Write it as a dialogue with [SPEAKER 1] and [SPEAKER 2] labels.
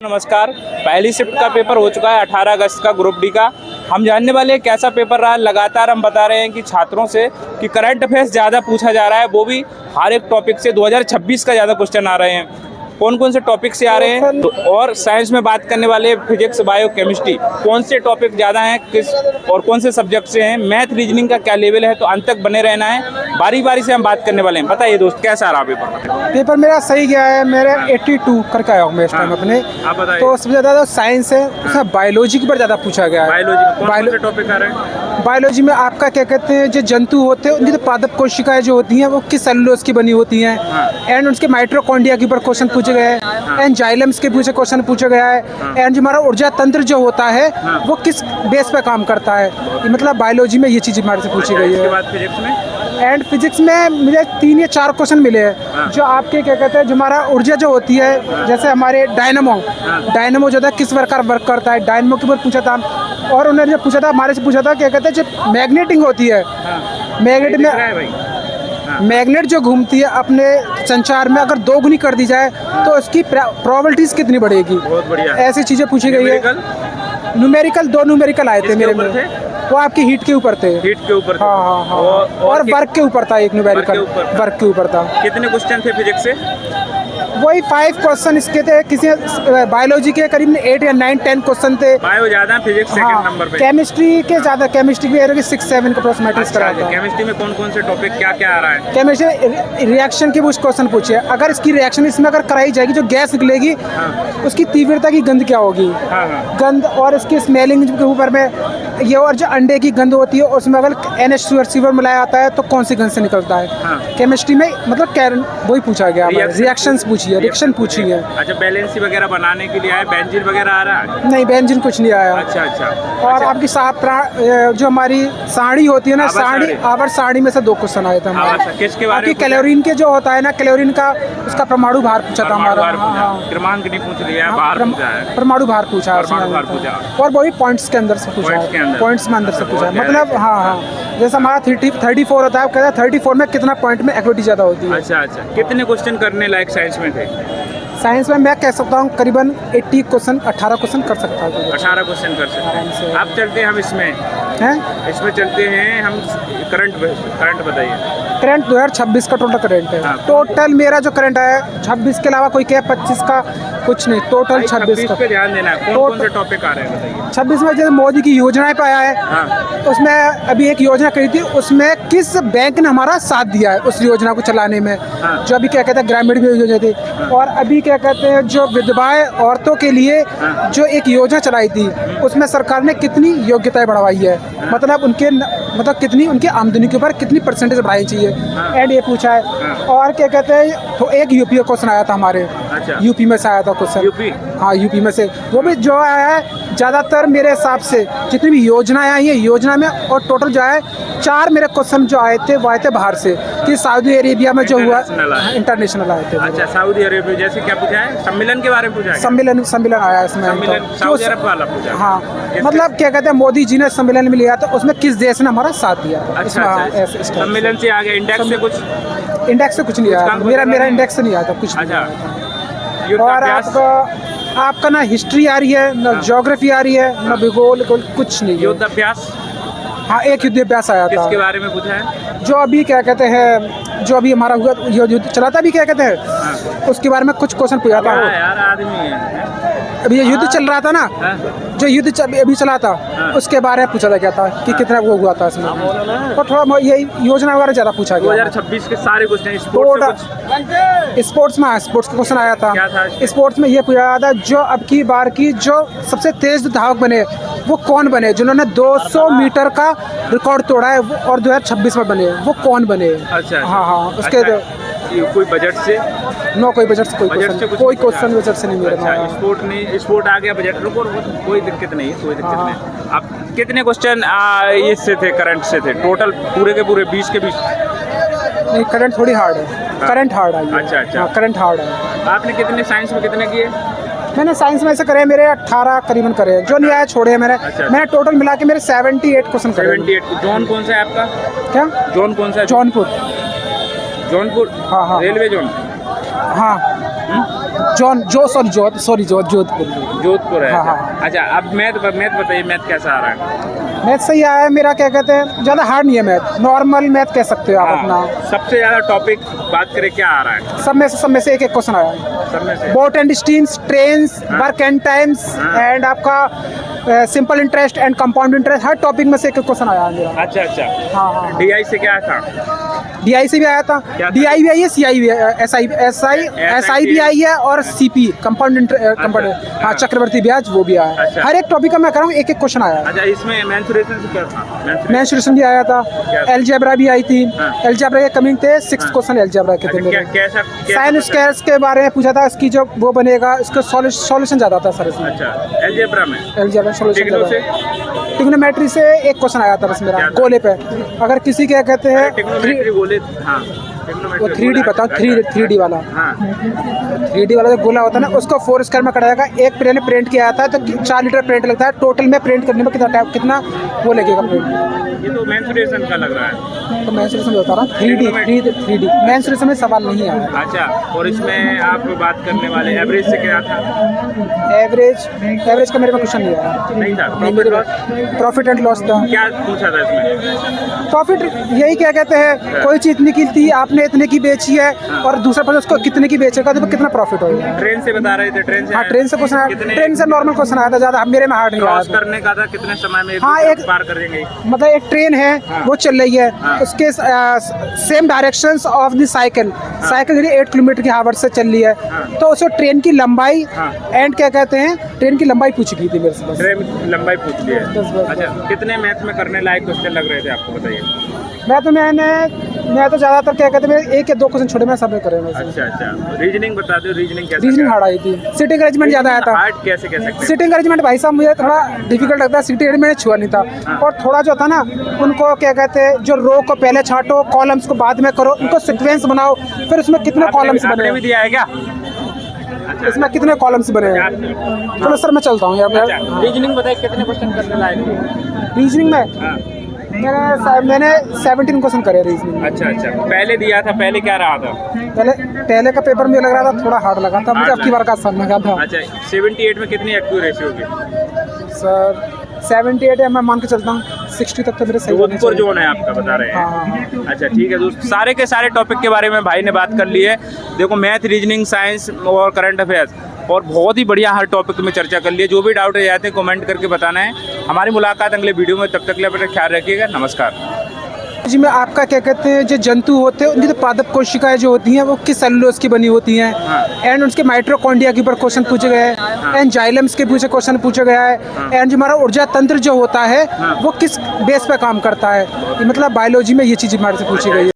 [SPEAKER 1] नमस्कार। पहली शिफ्ट का पेपर हो चुका है 18 अगस्त का ग्रुप डी का। हम जानने वाले हैं कैसा पेपर रहा। लगातार हम बता रहे हैं कि छात्रों से कि करंट अफेयर्स ज़्यादा पूछा जा रहा है, वो भी हर एक टॉपिक से 2026 का ज़्यादा क्वेश्चन आ रहे हैं। कौन कौन से टॉपिक से आ रहे हैं और साइंस में बात करने वाले फिजिक्स, बायो, केमिस्ट्री, कौन से टॉपिक ज़्यादा हैं, किस और कौन से सब्जेक्ट से हैं, मैथ रीजनिंग का क्या लेवल है, तो अंत तक बने रहना है। बारी बारी से हम बात करने वाले हैं। बताइए दोस्त, कैसा रहा
[SPEAKER 2] पेपर मेरा सही गया है। मेरे 82 करके आया हूँ मैं इस टाइम अपने। तो सबसे ज़्यादा तो साइंस है, उसमें बायोलॉजी के ऊपर ज़्यादा पूछा गया है।
[SPEAKER 1] बायोलॉजी टॉपिक आ रहा है।
[SPEAKER 2] बायोलॉजी में आपका क्या कहते हैं, जो जंतु होते हैं उनकी तो पादप कोशिकाएं जो होती हैं वो किस सेलुलोज की बनी होती हैं, एंड उसके माइटोकॉन्ड्रिया के ऊपर क्वेश्चन पूछे गए हैं, एंड जाइलम्स के पीछे क्वेश्चन पूछा गया है, एंड जो हमारा ऊर्जा तंत्र जो होता है वो किस बेस पे काम करता है। ये मतलब बायोलॉजी में ये चीज़ हमारे से पूछी गई है। एंड फिजिक्स में मुझे 3 या 4 क्वेश्चन मिले हैं जो आपके क्या कहते हैं, जो हमारा ऊर्जा जो होती है, जैसे हमारे डायनामो जो है किस प्रकार वर्क करता है, डायनामो के ऊपर पूछा था। और उन्होंने जो पूछा था हमारे से पूछा था क्या कहते हैं, जो मैग्नेटिंग होती है, मैग्नेट में मैग्नेट जो घूमती है अपने संचार में, अगर 2 गुनी कर दी जाए तो उसकी प्रोबेबिलिटीज कितनी बढ़ेगी।
[SPEAKER 1] बहुत बढ़िया।
[SPEAKER 2] ऐसी चीज़ें पूछी गई है। न्यूमेरिकल 2 न्यूमेरिकल आए थे मेरे में। वो आपकी हीट के ऊपर थे।
[SPEAKER 1] हीट के ऊपर।
[SPEAKER 2] हाँ। और वर्क के ऊपर था, एक न्यूमेरिकल वर्क के ऊपर था।
[SPEAKER 1] कितने क्वेश्चन थे फिजिक्स से?
[SPEAKER 2] वही 5 क्वेश्चन इसके थे। किसी बायोलॉजी के करीब 8 या 9 10 क्वेश्चन थे।
[SPEAKER 1] बायो ज्यादा, फिजिक्स सेकंड नंबर पे।
[SPEAKER 2] केमिस्ट्री के ज़्यादा, केमिस्ट्री भी 6-7 का अप्रोक्सीमेटली करा था।
[SPEAKER 1] केमिस्ट्री में कौन कौन से टॉपिक क्या क्या आ रहा है?
[SPEAKER 2] केमिस्ट्री रिएक्शन के कुछ क्वेश्चन पूछे। अगर इसकी रिएक्शन इसमें अगर कराई जाएगी, जो गैस निकलेगी उसकी तीव्रता की गंध क्या होगी, गंध, और इसकी स्मेलिंग के ऊपर में ये, और जो अंडे की गंध होती है उसमें अगर NH2 मिलाया जाता है तो कौन सी गंध से निकलता है। केमिस्ट्री में मतलब वही पूछा गया, रिएक्शंस पूछी है, रिएक्शन पूछी है।
[SPEAKER 1] अच्छा, बैलेंसी वगैरह बनाने के लिए आया, बेंजीन वगैरह आ रहा है?
[SPEAKER 2] नहीं, बेंजीन कुछ नहीं आया।
[SPEAKER 1] अच्छा।
[SPEAKER 2] और आपकी जो हमारी साड़ी होती है ना, आवर साड़ी में से 2 क्वेश्चन आए थे हमारे।
[SPEAKER 1] किसके बारे में?
[SPEAKER 2] कैलोरीन के जो होता है ना, कैलोरीन का उसका परमाणु भार पूछा था हमारा।
[SPEAKER 1] क्रमांक नहीं पूछ लिया,
[SPEAKER 2] परमाणु भार पूछा। और वही पॉइंट्स के अंदर से पूछा, पॉइंट्स में अंदर से पूछा। मतलब हाँ, जैसे हमारा 34 होता है, कहता है 34 में कितना पॉइंट में एक्टिविटी ज़्यादा होती है।
[SPEAKER 1] अच्छा। कितने क्वेश्चन करने लायक साइंस में थे?
[SPEAKER 2] साइंस में मैं कह सकता हूँ करीबन 80 क्वेश्चन, 18 क्वेश्चन कर सकता हूँ।
[SPEAKER 1] 18 क्वेश्चन कर सकते हैं। अब चलते हैं हम इसमें चलते हैं हम करंट बताइए।
[SPEAKER 2] करंट 2026 का टोटल करंट है। टोटल मेरा जो करंट है 26 के अलावा कोई क्या 25 का कुछ नहीं, टोटल 26 का।
[SPEAKER 1] पे ध्यान देना है। कौन से टॉपिक आ रहे हैं बताइए।
[SPEAKER 2] 26 में जैसे मोदी की योजनाएं पे आया है। उसमें अभी एक योजना करी थी, उसमें किस बैंक ने हमारा साथ दिया है उस योजना को चलाने में। जो अभी क्या कहते हैं ग्रामीण योजना थी। और अभी क्या कहते हैं जो विधवाएं औरतों के लिए जो एक योजना चलाई थी, उसमें सरकार ने कितनी योग्यताएं बढ़वाई है, मतलब कितनी उनकी आमदनी के ऊपर कितनी परसेंटेज बढ़ाई चाहिए, एंड ये पूछा है। और क्या कहते हैं, तो एक यूपी का क्वेश्चन आया था हमारे। यूपी में से आया था क्वेश्चन। हाँ, यूपी में से वो भी जो आया है ज़्यादातर मेरे हिसाब से जितनी भी योजनाएं आई है योजना में, और टोटल जो है 4 मेरे क्वेश्चन जो आए थे वो आए थे बाहर से, कि सऊदी अरेबिया में जो हुआ इंटरनेशनल आए थे।
[SPEAKER 1] अच्छा, सऊदी अरेबिया जैसे क्या पूछा है? सम्मेलन के बारे में पूछा है।
[SPEAKER 2] सम्मेलन आया इसमें,
[SPEAKER 1] सऊदी अरब वाला पूछा।
[SPEAKER 2] हाँ, मतलब क्या कहते हैं मोदी जी ने सम्मेलन में लिया था, उसमें किस देश ने हमारा साथ दिया।
[SPEAKER 1] अच्छा। सम्मेलन से आगे इंडेक्स से कुछ
[SPEAKER 2] नहीं आया। मेरा इंडेक्स से नहीं आया था कुछ। और आपका ना हिस्ट्री आ रही है, ना ज्योग्राफी आ रही है, ना भूगोल, कुछ नहीं।
[SPEAKER 1] युद्ध अभ्यास?
[SPEAKER 2] हाँ, एक युद्ध अभ्यास आया था।
[SPEAKER 1] किसके बारे में पूछा है?
[SPEAKER 2] जो अभी क्या कहते हैं, जो अभी हमारा हुआ युद्ध चला था, अभी क्या कहते हैं उसके बारे में कुछ क्वेश्चन पूछा था।
[SPEAKER 1] यार आदमी है।
[SPEAKER 2] अभी ये युद्ध चल रहा था ना, जो युद्ध अभी चला था उसके बारे में पूछा था, क्या था कि कितना वो हुआ था इसमें। और थोड़ा ये योजना वगैरह ज़्यादा पूछा गया।
[SPEAKER 1] 2026 के सारे क्वेश्चन
[SPEAKER 2] स्पोर्ट्स में स्पोर्ट्स का क्वेश्चन आया था। स्पोर्ट्स में ये पूछा था जो अब की बार की जो सबसे तेज धावक बने वो कौन बने, जिन्होंने 200 मीटर का रिकॉर्ड तोड़ा है और 2026 में बने, वो कौन बने।
[SPEAKER 1] अच्छा।
[SPEAKER 2] हाँ, उसके
[SPEAKER 1] कोई बजट से?
[SPEAKER 2] नो, कोई बजट से कोई क्वेश्चन बजट से नहीं मिला।
[SPEAKER 1] स्पोर्ट आ गया बजट, कोई दिक्कत नहीं। अब कितने क्वेश्चन इससे थे, करंट से थे टोटल पूरे के पूरे 20 के 20?
[SPEAKER 2] नहीं, करंट थोड़ी हार्ड है। करंट हार्ड है।
[SPEAKER 1] अच्छा।
[SPEAKER 2] करंट हार्ड है।
[SPEAKER 1] आपने कितने साइंस में कितने किए?
[SPEAKER 2] मैंने साइंस में से करे मेरे 18 करीबन करे, जो नहीं आया छोड़े मैंने। मैंने टोटल मिला के मेरे 78 क्वेश्चन करे।
[SPEAKER 1] 78। जोन कौन सा है आपका?
[SPEAKER 2] क्या
[SPEAKER 1] जोन कौन सा है?
[SPEAKER 2] जौनपुर।
[SPEAKER 1] हाँ। Railway zone.
[SPEAKER 2] हाँ, जोधपुर।
[SPEAKER 1] जोधपुर है।
[SPEAKER 2] हाँ,
[SPEAKER 1] अच्छा।
[SPEAKER 2] हाँ।
[SPEAKER 1] अच्छा, अब मैथ बताइए, मैथ कैसा आ रहा है?
[SPEAKER 2] मैथ सही आया है मेरा, क्या कहते हैं, ज़्यादा हार्ड नहीं है मैथ, नॉर्मल मैथ कह सकते हो आप अपना।
[SPEAKER 1] हाँ, सबसे ज्यादा टॉपिक बात करें क्या आ रहा है?
[SPEAKER 2] सब में से एक क्वेश्चन आया है।
[SPEAKER 1] सब में से
[SPEAKER 2] boat and streams, trains, work and times and आपका simple interest and compound interest, हर टॉपिक में से एक क्वेश्चन आया है मेरा।
[SPEAKER 1] अच्छा अच्छा।
[SPEAKER 2] हाँ।
[SPEAKER 1] DI से क्या था?
[SPEAKER 2] DI से भी आया था, DI भी आई है, CI भी है, SI भी आई है और CP कंपाउंड हाँ, चक्रवर्ती ब्याज वो भी आया है।
[SPEAKER 1] अच्छा।
[SPEAKER 2] हर एक टॉपिक का मैं कर रहा हूँ, एक क्वेश्चन आया है।
[SPEAKER 1] अच्छा, इसमें मेंसुरेशन से क्या था?
[SPEAKER 2] मेंसुरेशन भी आया था, अलजेब्रा भी आई थी।
[SPEAKER 1] हाँ।
[SPEAKER 2] अलजेब्रा के कमिंग थे 6 क्वेश्चन अलजेब्रा के थे मेरे।
[SPEAKER 1] कैसा
[SPEAKER 2] साइन स्क्वायर्स के बारे में पूछा था, इसकी जो वो बनेगा, इसका सॉल्यूशन ज़्यादा था सर इसमें।
[SPEAKER 1] अच्छा, अलजेब्रा में
[SPEAKER 2] अलजेब्रा सॉल्यूशन
[SPEAKER 1] टिग्नो से
[SPEAKER 2] ट्रिग्नोमेट्री से एक क्वेश्चन आया था बस मेरा,
[SPEAKER 1] क्या था?
[SPEAKER 2] गोले पे। अगर किसी क्या कहते हैं
[SPEAKER 1] ट्रिग्नोमेट्री बोले। हाँ,
[SPEAKER 2] वो 3D बताओ, 3D वाला।
[SPEAKER 1] हाँ
[SPEAKER 2] 3D वाला जो गोला होता है ना, उसको 4 स्क्वायर में कटाएगा। एक प्लेन ने प्रिंट किया था तो 4 लीटर प्रिंट लगता है, टोटल में प्रिंट करने में कितना वो लगेगा प्रिंट।
[SPEAKER 1] ये तो मेंसुरेशन का लग रहा है।
[SPEAKER 2] तो मेंसुरेशन बता रहा हूँ, 3D मेंसुरेशन में सवाल नहीं आया।
[SPEAKER 1] अच्छा, और इसमें आप बात करने वाले एवरेज से क्या था?
[SPEAKER 2] एवरेज का मेरे में क्वेश्चन नहीं आया।
[SPEAKER 1] नहीं था।
[SPEAKER 2] प्रॉफिट एंड लॉस था।
[SPEAKER 1] क्या पूछा था इसमें?
[SPEAKER 2] प्रॉफिट यही क्या कहते हैं, कोई चीज़ निकलती आपने इतने की बेची है और दूसरा पर्सन उसको कितने की बेचेगा तो कितना प्रॉफिट होगा।
[SPEAKER 1] ट्रेन से बता रहे थे, ट्रेन से?
[SPEAKER 2] हाँ, ट्रेन से क्वेश्चन आया, ट्रेन से नॉर्मल क्वेश्चन आया था, ज़्यादा मेरे में हार्ड नहीं आया
[SPEAKER 1] क्रॉस
[SPEAKER 2] था।
[SPEAKER 1] करने का था, कितने समय में
[SPEAKER 2] हाँ, एक
[SPEAKER 1] पार कर देंगे?
[SPEAKER 2] मतलब एक ट्रेन है, वो चल रही है,
[SPEAKER 1] हाँ।
[SPEAKER 2] उसके same directions of the cycle 8 kilometre की आवर से चल रही है, तो उसको ट्रेन की लंबाई एंड क्या कहते हैं, ट्रेन की लंबाई पूछ गई थी मेरे से बस।
[SPEAKER 1] ट्रेन की लंबाई पूछ ली है।
[SPEAKER 2] बस।
[SPEAKER 1] अच्छा, कितने मैथ में करने लायक क्वेश्चन लग रहे थे आपको, बताइए?
[SPEAKER 2] मैं तो ज़्यादातर क्या कहते हैं, 1 या 2 क्वेश्चन छोटे में सब में करे।
[SPEAKER 1] अच्छा अच्छा, रीजनिंग बता दो, रीजनिंग कैसे?
[SPEAKER 2] रीजनिंग हार्ड आई थी, सिटिंग अरेंजमेंट ज़्यादा आया था।
[SPEAKER 1] हार्ड कैसे कह सकते हैं?
[SPEAKER 2] सिटिंग अरेंजमेंट भाई साहब मुझे थोड़ा डिफिकल्ट लगता है, सिटिंग अरेंजमेंट छुआ नहीं था। और थोड़ा जो था ना, उनको क्या कहते हैं, जो रो को पहले छांटो, कॉलम्स को बाद में करो, उनको सीक्वेंस बनाओ, फिर उसमें कितने कॉलम्स
[SPEAKER 1] आपने
[SPEAKER 2] बने,
[SPEAKER 1] भी दिया है क्या?
[SPEAKER 2] इसमें कितने कॉलम्स बने हैं। चलो सर मैं चलता हूँ यार।
[SPEAKER 1] रीजनिंग बताइए, कितने क्वेश्चन करने लायक?
[SPEAKER 2] रीजनिंग में
[SPEAKER 1] हाँ।
[SPEAKER 2] मैंने 17 क्वेश्चन करे रीजनिंग में।
[SPEAKER 1] अच्छा अच्छा, पहले दिया था, पहले क्या रहा था?
[SPEAKER 2] पहले का पेपर मुझे लग रहा था थोड़ा हार्ड लगा था, मुझे अब की बार का आसान लगा था।
[SPEAKER 1] अच्छा, 78 में कितनी एक्यूरेसी होगी?
[SPEAKER 2] सर 78 है, मैं मान के चलता हूँ 60 तक तो मेरे सही होने
[SPEAKER 1] जोधपुर
[SPEAKER 2] चाहिए।
[SPEAKER 1] जोन है आपका, बता रहे हैं?
[SPEAKER 2] हाँ।
[SPEAKER 1] अच्छा ठीक है दोस्त, सारे के सारे टॉपिक के बारे में भाई ने बात कर ली है। देखो, मैथ, रीजनिंग, साइंस और करंट अफेयर्स, और बहुत ही बढ़िया हर टॉपिक में चर्चा कर ली है। जो भी डाउट रह जाते हैं कमेंट करके बताना है। हमारी मुलाकात अगले वीडियो में, तब तक के लिए अपना ख्याल रखिएगा। नमस्कार
[SPEAKER 2] जी। में आपका क्या कहते हैं, जो जंतु होते हैं उनकी तो पादप कोशिकाएं जो होती हैं वो किस सेलुलोज की बनी होती हैं, एंड उसके माइटोकॉन्ड्रिया के ऊपर क्वेश्चन पूछे गए हैं, एंड जाइलम्स के पीछे क्वेश्चन पूछा गया है, एंड जो हमारा ऊर्जा तंत्र जो होता है वो किस बेस पे काम करता है। मतलब बायोलॉजी में ये चीज़ हमारे से पूछी गई है।